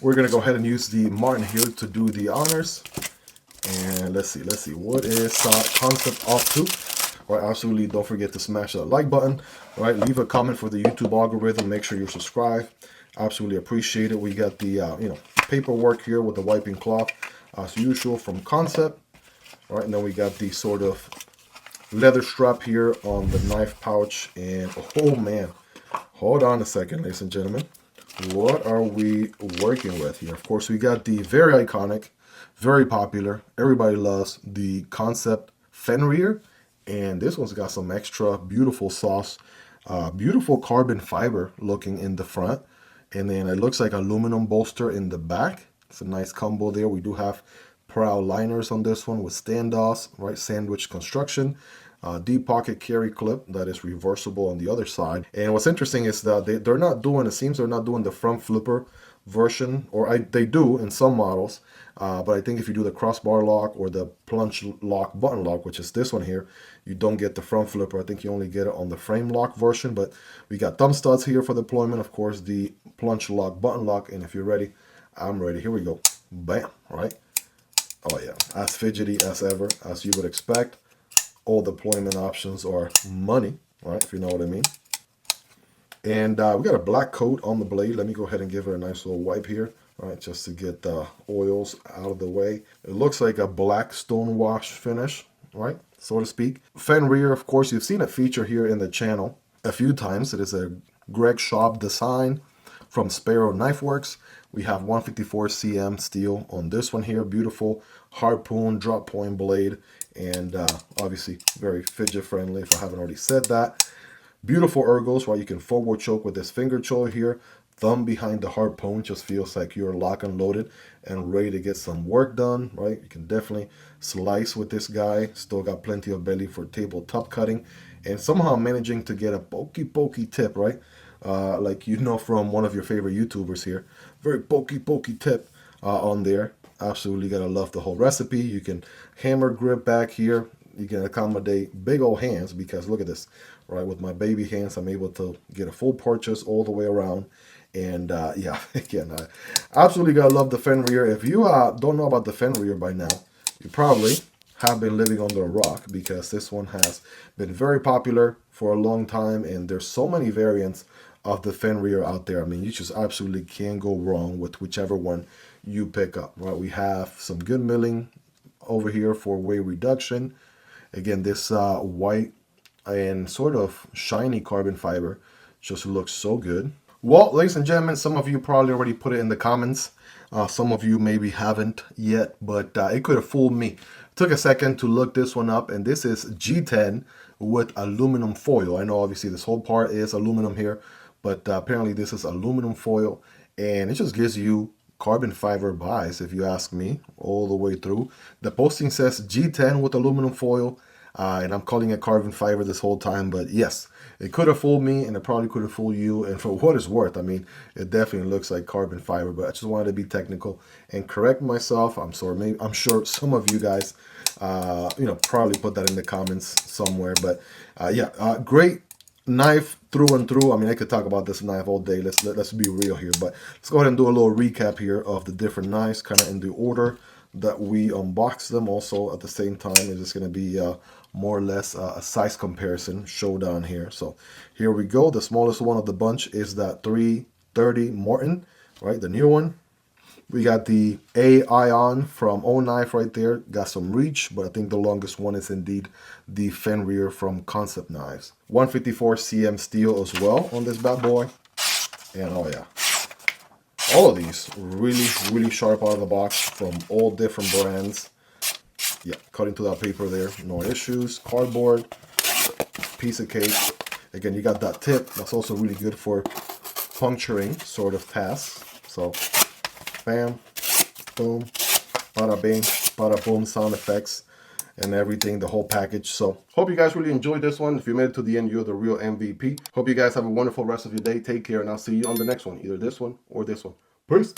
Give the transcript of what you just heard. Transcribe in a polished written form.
We're gonna go ahead and use the Marten here to do the honors. And let's see, what is Kansept off to? All right, absolutely don't forget to smash that like button. All right, leave a comment for the YouTube algorithm. Make sure you're subscribed. Absolutely appreciate it. We got the paperwork here with the wiping cloth as usual from Kansept. All right, and then we got the sort of leather strap here on the knife pouch. And oh man, hold on a second, ladies and gentlemen. What are we working with here? Of course, we got the very iconic, very popular, everybody loves the Kansept Fenrir. And this one's got some extra beautiful sauce, beautiful carbon fiber looking in the front. And then it looks like aluminum bolster in the back. It's a nice combo there. We do have prow liners on this one with standoffs, right? Sandwich construction. Deep pocket carry clip that is reversible on the other side. And what's interesting is that they're not doing, it seems they're not doing the front flipper version, or they do in some models, but I think if you do the crossbar lock or the plunge lock button lock, which is this one here, you don't get the front flipper. I think you only get it on the frame lock version. But we got thumb studs here for deployment, of course, the plunge lock button lock. And if you're ready, I'm ready. Here we go. Bam. All right. Oh yeah, as fidgety as ever, as you would expect. All deployment options are money, right? If you know what I mean. And we got a black coat on the blade. Let me go ahead and give it a nice little wipe here, right? Just to get the oils out of the way. It looks like a black stone wash finish, right? So to speak. Fenrir, of course, you've seen it feature here in the channel a few times. It is a Greg Schaub design from Sparrow Knife Works. We have 154 cm steel on this one here. Beautiful harpoon drop point blade. And obviously very fidget friendly, if I haven't already said that. Beautiful ergos, right? You can forward choke with this finger choke here. Thumb behind the harpoon just feels like you're lock and loaded and ready to get some work done, right? You can definitely slice with this guy. Still got plenty of belly for tabletop cutting. And somehow managing to get a pokey tip, right? Like you know from one of your favorite YouTubers here. Very pokey tip on there. Absolutely gotta love the whole recipe. You can hammer grip back here. You can accommodate big old hands because look at this, right? With my baby hands, I'm able to get a full purchase all the way around. And yeah, again, I absolutely gotta love the Fenrir. If you don't know about the Fenrir by now, you probably have been living under a rock because this one has been very popular for a long time. And there's so many variants of the Fenrir out there. I mean, you just absolutely can't go wrong with whichever one you pick up, right? We have some good milling over here for weight reduction. Again, this white and sort of shiny carbon fiber just looks so good. Well, ladies and gentlemen, some of you probably already put it in the comments. Some of you maybe haven't yet, but it could have fooled me. Took a second to look this one up, and this is G10 with aluminum foil. I know obviously this whole part is aluminum here, but apparently this is aluminum foil, and it just gives you carbon fiber buys, if you ask me, all the way through. The posting says G10 with aluminum foil, and I'm calling it carbon fiber this whole time, but yes, it could have fooled me, and it probably could have fooled you, and for what it's worth, I mean, it definitely looks like carbon fiber, but I just wanted to be technical and correct myself. I'm sorry, maybe, I'm sure some of you guys, probably put that in the comments somewhere, but yeah, great knife through and through. I mean, I could talk about this knife all day. Let's be real here, but let's go ahead and do a little recap here of the different knives, kind of in the order that we unboxed them. Also, at the same time, it's just going to be more or less a size comparison showdown here. So here we go. The smallest one of the bunch is that 330 Marten, right? The new one. We got the AION from Oknife right there. Got some reach, but I think the longest one is indeed the Fenrir from Kansept Knives. 154 cm steel as well on this bad boy. And oh yeah, all of these really sharp out of the box from all different brands. Yeah, cutting to that paper there, no issues. Cardboard, piece of cake. Again, you got that tip. That's also really good for puncturing sort of tasks. So bam, boom, bada bing, bada boom, sound effects and everything, the whole package. So hope you guys really enjoyed this one. If you made it to the end, you're the real MVP. Hope you guys have a wonderful rest of your day. Take care, and I'll see you on the next one, either this one or this one. Peace.